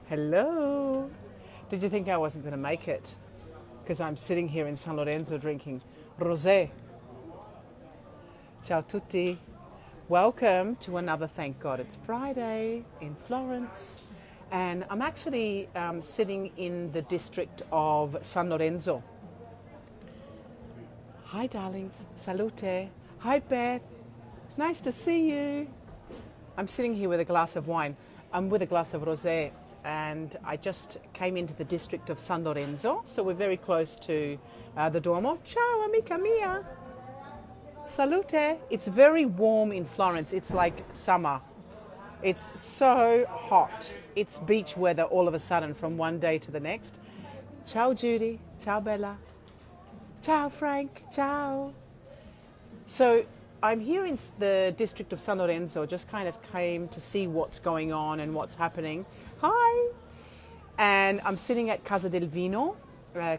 Hello. Did you think I wasn't going to make it? Because I'm sitting here in San Lorenzo drinking rosé. Ciao tutti. Welcome to another Thank God It's Friday in Florence. And I'm actually sitting in the district of San Lorenzo. Hi darlings, salute. Hi Beth, nice to see you. I'm sitting here with a glass of wine. I'm with a glass of rosé, and I just came into the district of San Lorenzo, so we're very close to the Duomo. Ciao amica mia. Salute. It's very warm in Florence. It's like summer. It's so hot. It's beach weather all of a sudden from one day to the next. Ciao Judy. Ciao Bella. Ciao Frank. Ciao. So I'm here in the district of San Lorenzo, just kind of came to see what's going on and what's happening. Hi! And I'm sitting at Casa del Vino.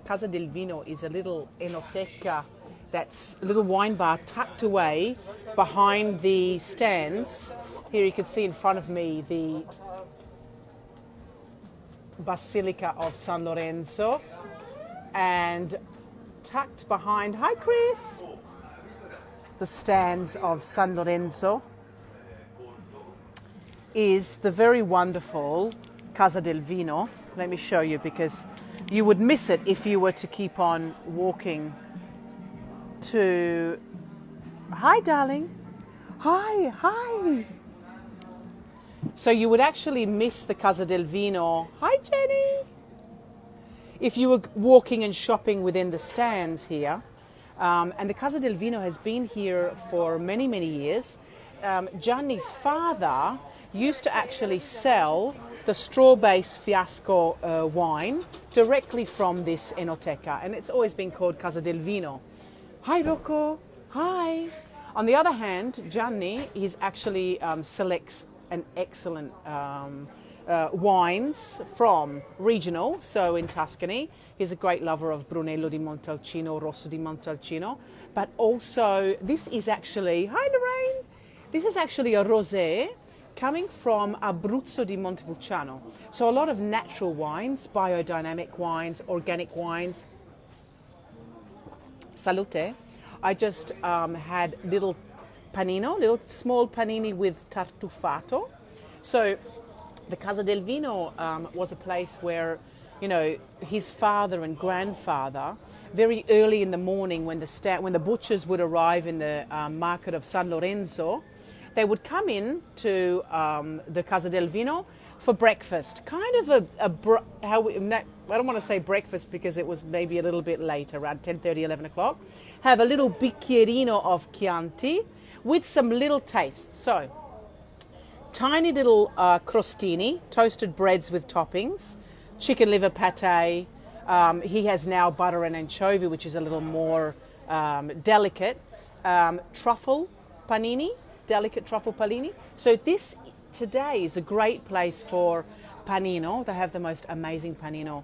Casa del Vino is a little enoteca, that's a little wine bar tucked away behind the stands. Here you can see in front of me the Basilica of San Lorenzo, and tucked behind, hi Chris, the stands of San Lorenzo is the very wonderful Casa del Vino. Let me show you, because you would miss it if you were to keep on walking to... Hi darling, hi. So you would actually miss the Casa del Vino. Hi Jenny. If you were walking and shopping within the stands here. And the Casa del Vino has been here for many, many years. Gianni's father used to actually sell the straw-based fiasco wine directly from this enoteca, and it's always been called Casa del Vino. Hi Rocco, hi. On the other hand, Gianni, he's actually selects an excellent wines from regional, so in Tuscany. He's a great lover of Brunello di Montalcino, Rosso di Montalcino, but also this is actually, hi Lorraine, this is actually a rosé coming from Abruzzo di Montepulciano. So a lot of natural wines, biodynamic wines, organic wines. Salute. I just had little panino, little small panini with tartufato. So the Casa del Vino was a place where, you know, his father and grandfather, very early in the morning when the butchers would arrive in the market of San Lorenzo, they would come in to the Casa del Vino for breakfast. Kind of I don't want to say breakfast because it was maybe a little bit late, around 10:30, 11 o'clock. Have a little bicchierino of Chianti with some little taste. So, tiny little crostini, toasted breads with toppings, chicken liver pate. He has now butter and anchovy, which is a little more delicate. Truffle panini, delicate truffle panini. So this today is a great place for panino. They have the most amazing panino.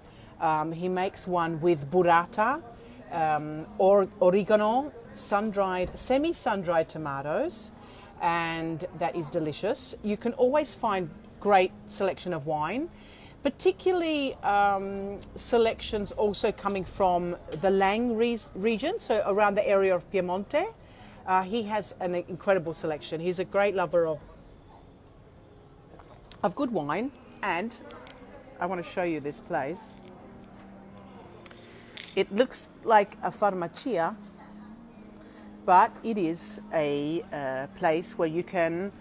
He makes one with burrata, oregano, semi-sun-dried tomatoes, and that is delicious. You can always find great selection of wine, particularly selections also coming from the Lang region, so around the area of Piemonte. He has an incredible selection. He's a great lover of good wine, and I want to show you this place. It looks like a farmacia, but it is a place where you can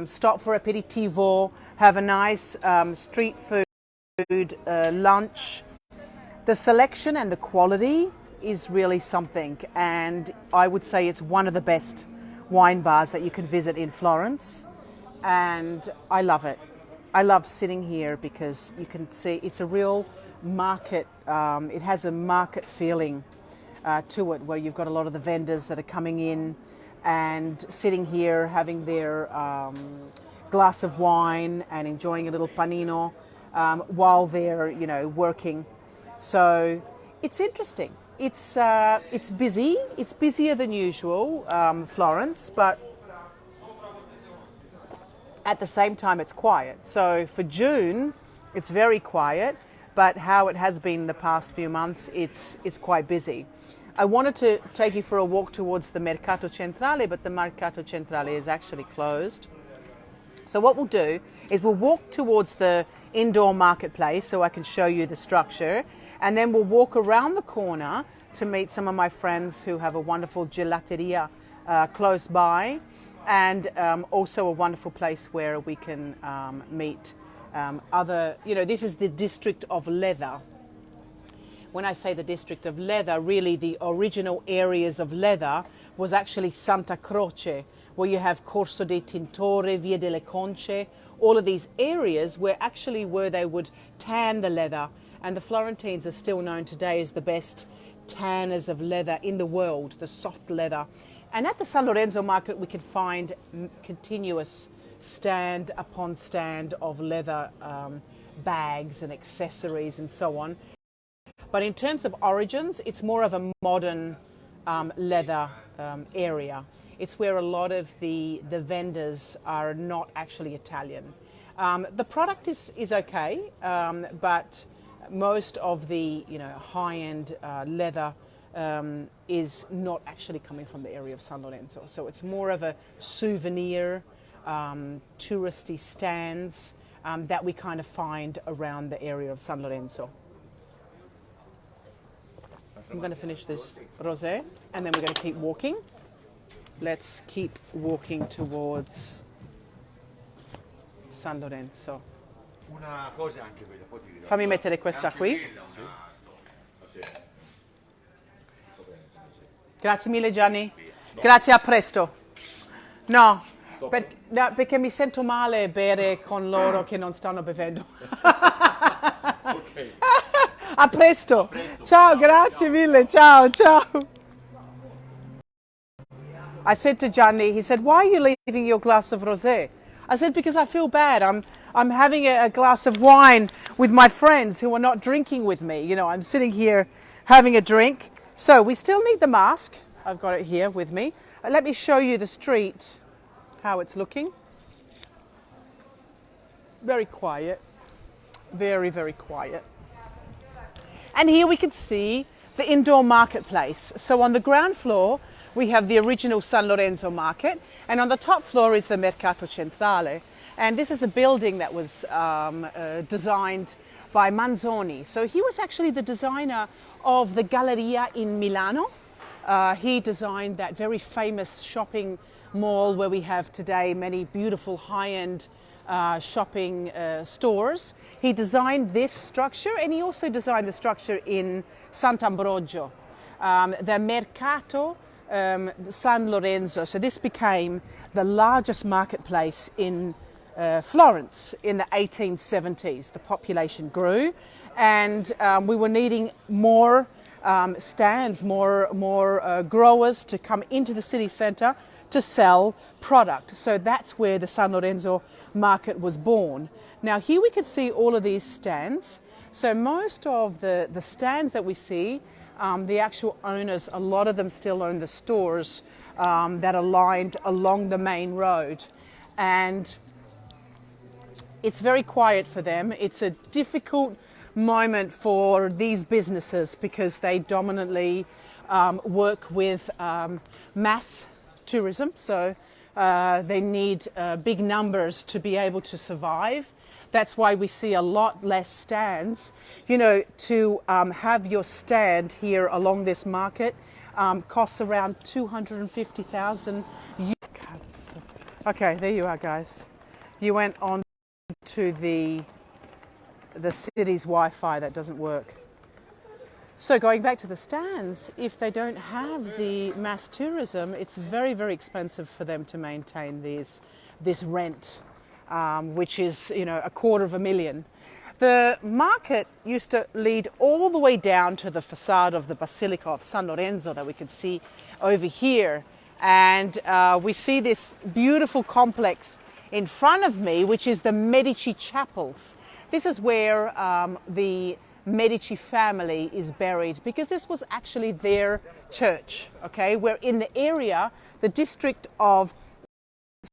stop for aperitivo, have a nice street food lunch. The selection and the quality is really something, and I would say it's one of the best wine bars that you can visit in Florence, and I love it. I love sitting here because you can see it's a real market. It has a market feeling to it, where you've got a lot of the vendors that are coming in and sitting here having their glass of wine and enjoying a little panino while they're, you know, working. So it's interesting. It's busy. It's busier than usual, Florence, but at the same time it's quiet. So for June, It's very quiet, but how it has been the past few months, it's quite busy. I wanted to take you for a walk towards the Mercato Centrale, but the Mercato Centrale is actually closed. So what we'll do is we'll walk towards the indoor marketplace so I can show you the structure, and then we'll walk around the corner to meet some of my friends who have a wonderful gelateria close by, and also a wonderful place where we can meet other, this is the district of leather. When I say the district of leather, really the original areas of leather was actually Santa Croce, where you have Corso dei Tintori, Via delle Conche, all of these areas where they would tan the leather. And the Florentines are still known today as the best tanners of leather in the world, the soft leather. And at the San Lorenzo Market, we can find continuous stand upon stand of leather bags and accessories and so on. But in terms of origins, it's more of a modern leather area. It's where a lot of the vendors are not actually Italian. The product is okay, but most of the high-end leather is not actually coming from the area of San Lorenzo. So it's more of a souvenir, touristy stands that we kind of find around the area of San Lorenzo. I'm going to finish this rosé and then we're going to keep walking. Let's keep walking towards San Lorenzo. Fammi mettere questa qui. Grazie mille Gianni. Grazie, a presto. No, perché mi sento male bere con loro che non stanno bevendo. Ok. A presto. Ciao, grazie mille. Ciao, ciao. I said to Gianni, he said, why are you leaving your glass of rosé? I said, because I feel bad. I'm having a glass of wine with my friends who are not drinking with me. I'm sitting here having a drink. So we still need the mask. I've got it here with me. Let me show you the street, how it's looking. Very quiet. Very, very quiet. And here we can see the indoor marketplace. So on the ground floor, we have the original San Lorenzo Market, and on the top floor is the Mercato Centrale. And this is a building that was designed by Manzoni. So he was actually the designer of the Galleria in Milano. He designed that very famous shopping mall where we have today many beautiful high-end shopping stores. He designed this structure, and he also designed the structure in Sant'Ambrogio, the Mercato San Lorenzo. So this became the largest marketplace in Florence in the 1870s. The population grew, and we were needing more stands, more growers to come into the city centre to sell product. So that's where the San Lorenzo Market was born. Now here we can see all of these stands. So most of the stands that we see, the actual owners, a lot of them still own the stores that are lined along the main road. And it's very quiet for them. It's a difficult moment for these businesses because they dominantly work with mass tourism. So they need big numbers to be able to survive. That's why we see a lot less stands. To have your stand here along this market costs around 250,000 euros. Okay, there you are, guys. You went on to the city's Wi-Fi that doesn't work. So going back to the stands, if they don't have the mass tourism, it's very, very expensive for them to maintain this rent, which is, $250,000. The market used to lead all the way down to the facade of the Basilica of San Lorenzo that we can see over here. And we see this beautiful complex in front of me, which is the Medici Chapels. This is where the Medici family is buried, because this was actually their church, okay? We're in the area, the district of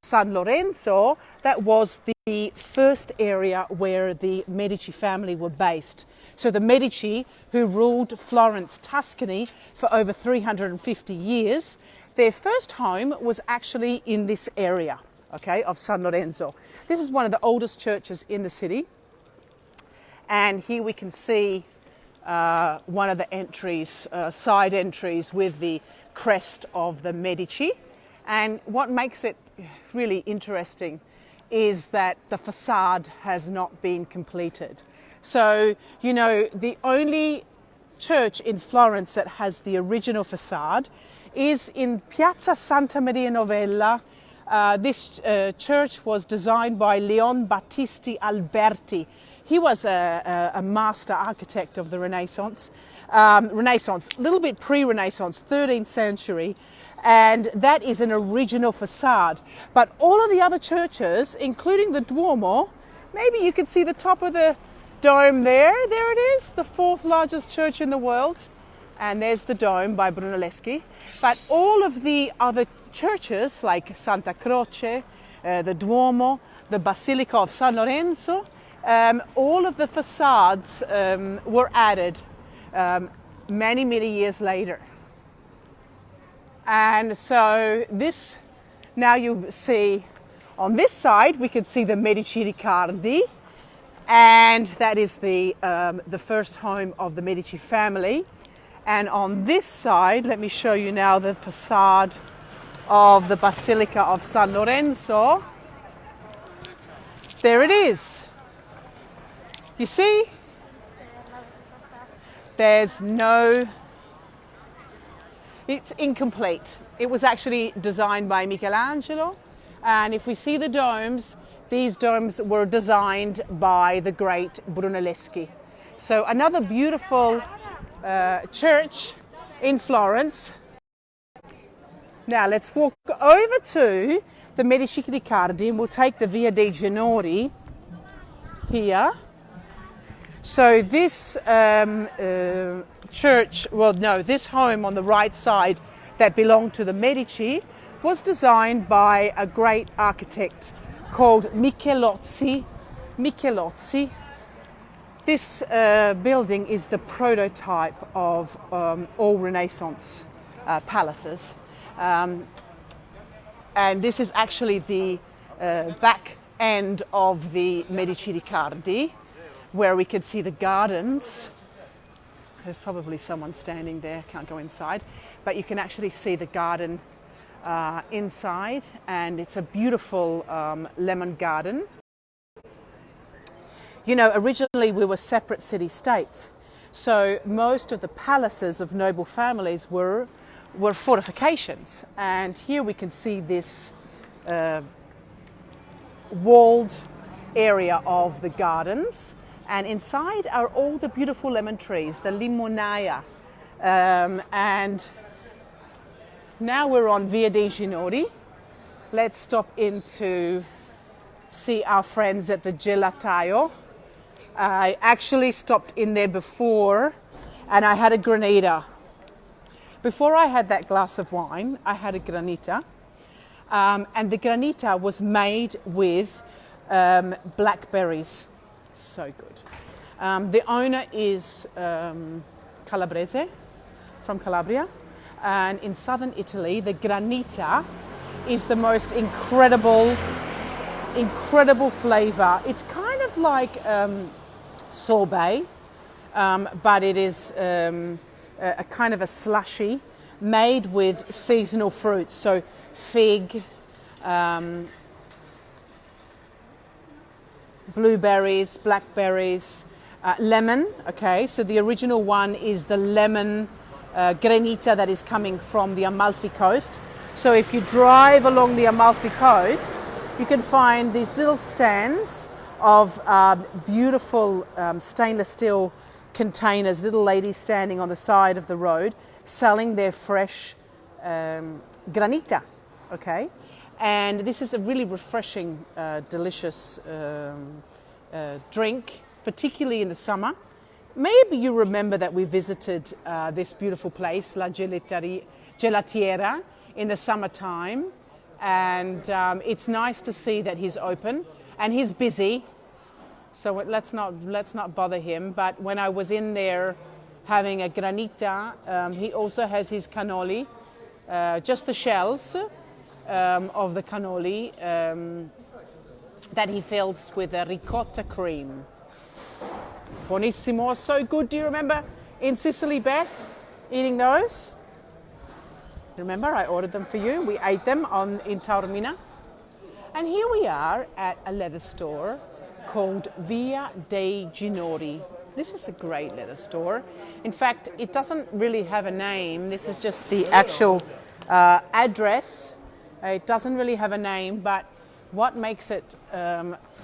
San Lorenzo, that was the first area where the Medici family were based. So the Medici, who ruled Florence, Tuscany for over 350 years, their first home was actually in this area, okay, of San Lorenzo. This is one of the oldest churches in the city. And here we can see one of the entries, side entries with the crest of the Medici. And what makes it really interesting is that the facade has not been completed. So, you know, the only church in Florence that has the original facade is in Piazza Santa Maria Novella. This church was designed by Leon Battisti Alberti. He was a master architect of the Renaissance, a little bit pre-Renaissance, 13th century, and that is an original facade. But all of the other churches, including the Duomo, maybe you can see the top of the dome there. There it is, the fourth largest church in the world. And there's the dome by Brunelleschi. But all of the other churches, like Santa Croce, the Duomo, the Basilica of San Lorenzo, all of the facades were added many, many years later. And so this, now you see on this side, we can see the Medici Riccardi, and that is the first home of the Medici family. And on this side, let me show you now the facade of the Basilica of San Lorenzo. There it is. You see? There's no... It's incomplete. It was actually designed by Michelangelo. And if we see the domes, these domes were designed by the great Brunelleschi. So another beautiful church in Florence. Now let's walk over to the Medici Riccardi and we'll take the Via dei Genori here. So this church, well no, this home on the right side that belonged to the Medici was designed by a great architect called Michelozzi. This building is the prototype of all Renaissance palaces. And this is actually the back end of the Medici Riccardi, where we can see the gardens. There's probably someone standing there, can't go inside, but you can actually see the garden inside, and it's a beautiful lemon garden. You know, originally we were separate city-states, so most of the palaces of noble families were fortifications. And here we can see this walled area of the gardens, and inside are all the beautiful lemon trees, the limonaia. And now we're on Via dei Ginori. Let's stop in to see our friends at the gelataio. I actually stopped in there before and I had a granita. Before I had that glass of wine, I had a granita. And the granita was made with blackberries. So good. The owner is Calabrese, from Calabria. And in southern Italy, the granita is the most incredible flavor. It's kind of like sorbet, but it is a kind of a slushy made with seasonal fruits. So fig, blueberries, blackberries, lemon. Okay, so the original one is the lemon granita that is coming from the Amalfi Coast. So if you drive along the Amalfi Coast, you can find these little stands of beautiful stainless steel containers, little ladies standing on the side of the road selling their fresh granita. Okay, and this is a really refreshing, delicious drink, particularly in the summer. Maybe you remember that we visited this beautiful place, La Gelatiera, in the summertime. and it's nice to see that he's open and he's busy. So let's not bother him. But when I was in there having a granita, he also has his cannoli, just the shells of the cannoli that he fills with a ricotta cream. Buonissimo, so good. Do you remember in Sicily, Beth, eating those? Remember, I ordered them for you. We ate them in Taormina. And here we are at a leather store called Via dei Ginori. This is a great leather store. In fact, it doesn't really have a name. This is just the actual address. It doesn't really have a name, but what makes it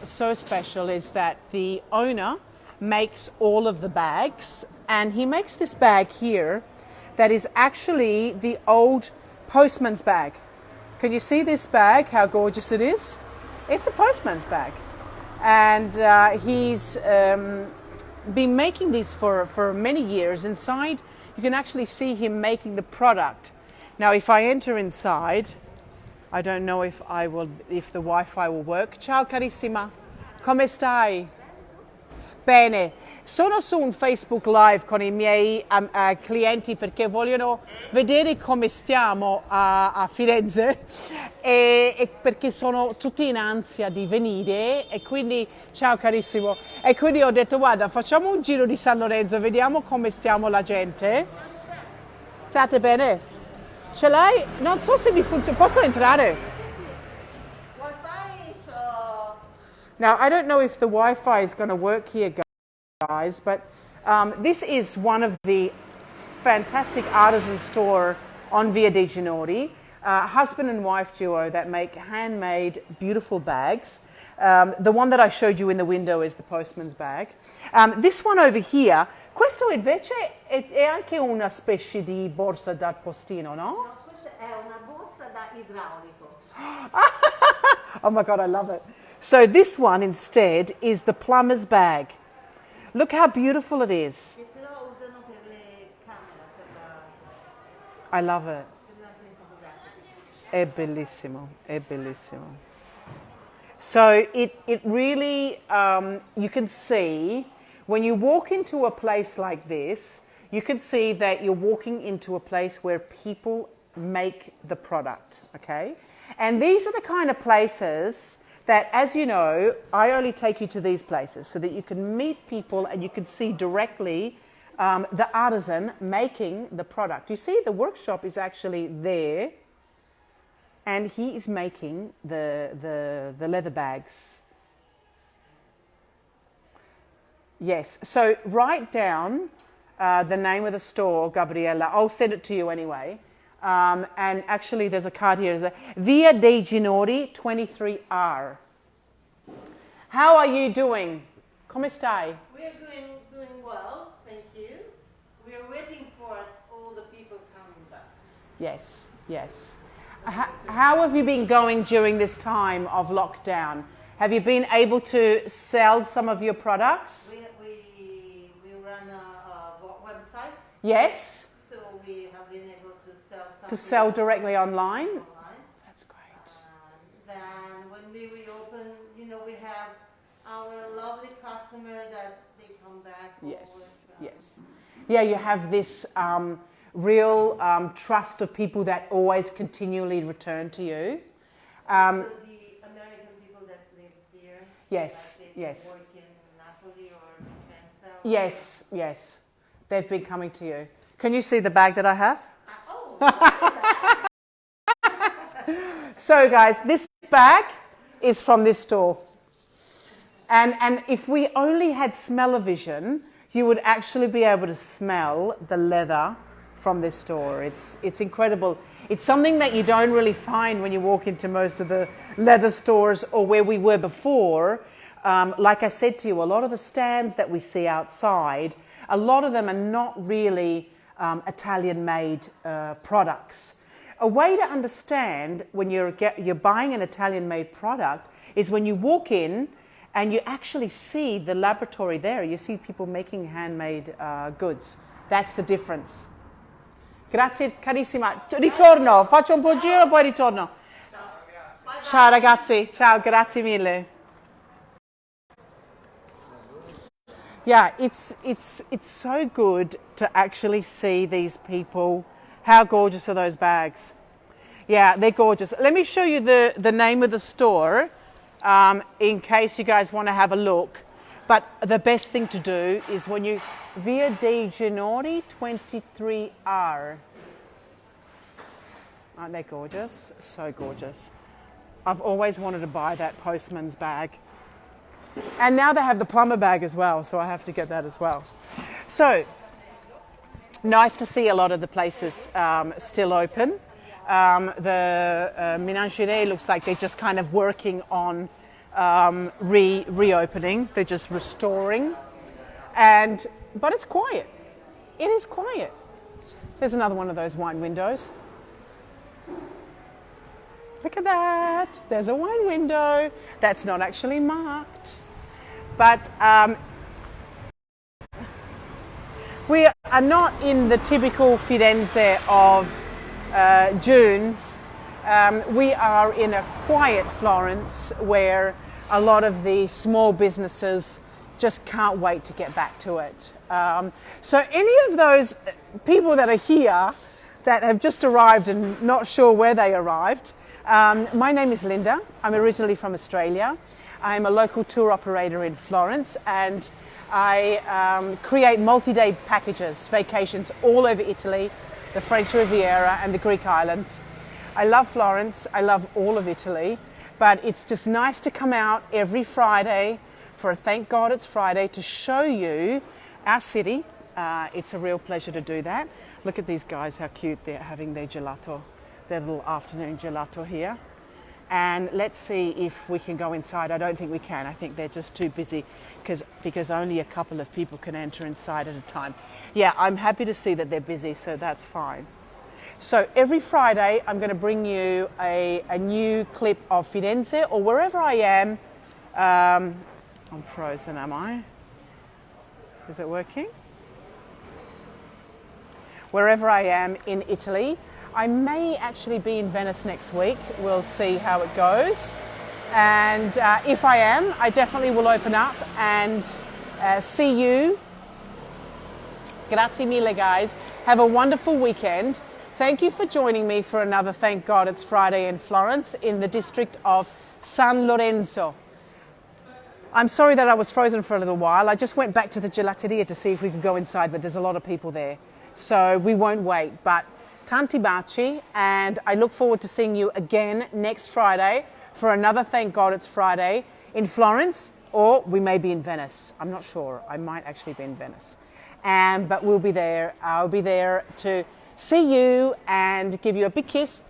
so special is that the owner makes all of the bags, and he makes this bag here that is actually the old postman's bag. Can you see this bag, how gorgeous it is? It's a postman's bag. And he's been making these for many years. Inside, you can actually see him making the product. Now, if I enter inside, I don't know if the Wi-Fi will work. Ciao carissima, come stai? Bene, sono su un Facebook Live con i miei clienti perché vogliono vedere come stiamo a Firenze e perché sono tutti in ansia di venire e quindi, ciao carissimo, e quindi ho detto guarda facciamo un giro di San Lorenzo, vediamo come stiamo la gente. State bene? Ce l'hai? Non so se mi funziona, posso entrare? Now, I don't know if the Wi-Fi is going to work here, guys, but this is one of the fantastic artisan store on Via dei Genori, husband and wife duo that make handmade beautiful bags. The one that I showed you in the window is the postman's bag. This one over here, questo invece è anche una specie di borsa da postino, no? No, questa è una borsa da idraulico. Oh my God, I love it. So this one instead is the plumber's bag. Look how beautiful it is. Che però usano per le camere, per la... I love it. per le macchine fotografiche. È bellissimo, è bellissimo. So it really, you can see, when you walk into a place like this, you can see that you're walking into a place where people make the product, okay? And these are the kind of places that, as you know, I only take you to these places so that you can meet people and you can see directly the artisan making the product. You see, the workshop is actually there, and he is making the leather bags. Yes, so write down the name of the store, Gabriella. I'll send it to you anyway. And actually, there's a card here. Via dei Ginori 23R. How are you doing? Come stai? We are doing well, thank you. We are waiting for all the people coming back. Yes, yes. How have you been going during this time of lockdown? Have you been able to sell some of your products? We run a website. Yes. So we have been able to sell something. To sell directly online? That's great. Then when we reopen, you know, we have our lovely customer that they come back. Yes, always, yes. Yeah, you have this real trust of people that always continually return to you. So the American people that live here. Yes, like they yes. work in Napoli or Vicenza. Yes, yes. They've been coming to you. Can you see the bag that I have? Oh, So guys, this bag is from this store. And if we only had smell-o-vision, you would actually be able to smell the leather from this store. It's incredible. It's something that you don't really find when you walk into most of the leather stores or where we were before. Like I said to you, a lot of the stands that we see outside, a lot of them are not really Italian-made products. A way to understand when you're buying an Italian-made product is when you walk in and you actually see the laboratory there. You see people making handmade goods. That's the difference. Grazie carissima. Ritorno, faccio un po' giro, poi ritorno. Ciao ragazzi, ciao, grazie mille. Yeah, it's so good to actually see these people. How gorgeous are those bags? Yeah, they're gorgeous. Let me show you the name of the store in case you guys want to have a look. But the best thing to do is when you Via dei Genori 23R. Aren't they gorgeous? So gorgeous. I've always wanted to buy that postman's bag. And now they have the plumber bag as well, so I have to get that as well. So, nice to see a lot of the places still open. The Menagerie looks like they're just kind of working on reopening. They're just restoring. But it's quiet. It is quiet. There's another one of those wine windows. Look at that. There's a wine window. That's not actually marked. But we are not in the typical Firenze of June. We are in a quiet Florence where a lot of the small businesses just can't wait to get back to it. So any of those people that are here that have just arrived and not sure where they arrived, my name is Linda. I'm originally from Australia. I'm a local tour operator in Florence, and I create multi-day packages, vacations all over Italy, the French Riviera and the Greek islands. I love Florence, I love all of Italy, but it's just nice to come out every Friday for a Thank God It's Friday to show you our city. It's a real pleasure to do that. Look at these guys, how cute they're having their gelato, their little afternoon gelato here. And let's see if we can go inside. I don't think we can. I think they're just too busy because only a couple of people can enter inside at a time. Yeah, I'm happy to see that they're busy, so that's fine. So every Friday, I'm going to bring you a new clip of Firenze or wherever I am. I'm frozen, am I? Is it working? Wherever I am in Italy. I may actually be in Venice next week. We'll see how it goes. And if I am, I definitely will open up and see you. Grazie mille, guys. Have a wonderful weekend. Thank you for joining me for another Thank God It's Friday in Florence in the district of San Lorenzo. I'm sorry that I was frozen for a little while. I just went back to the gelateria to see if we could go inside, but there's a lot of people there. So we won't wait. But tanti baci, and I look forward to seeing you again next Friday for another Thank God It's Friday in Florence, or we may be in Venice. I'm not sure. I might actually be in Venice. But we'll be there. I'll be there to see you and give you a big kiss.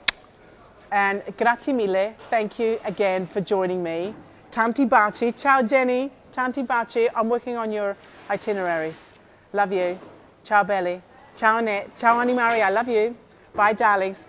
And grazie mille. Thank you again for joining me. Tanti baci. Ciao, Jenny. Tanti baci. I'm working on your itineraries. Love you. Ciao, belly. Ciao, Annette. Ciao, Annie Marie. I love you. Bye, darlings.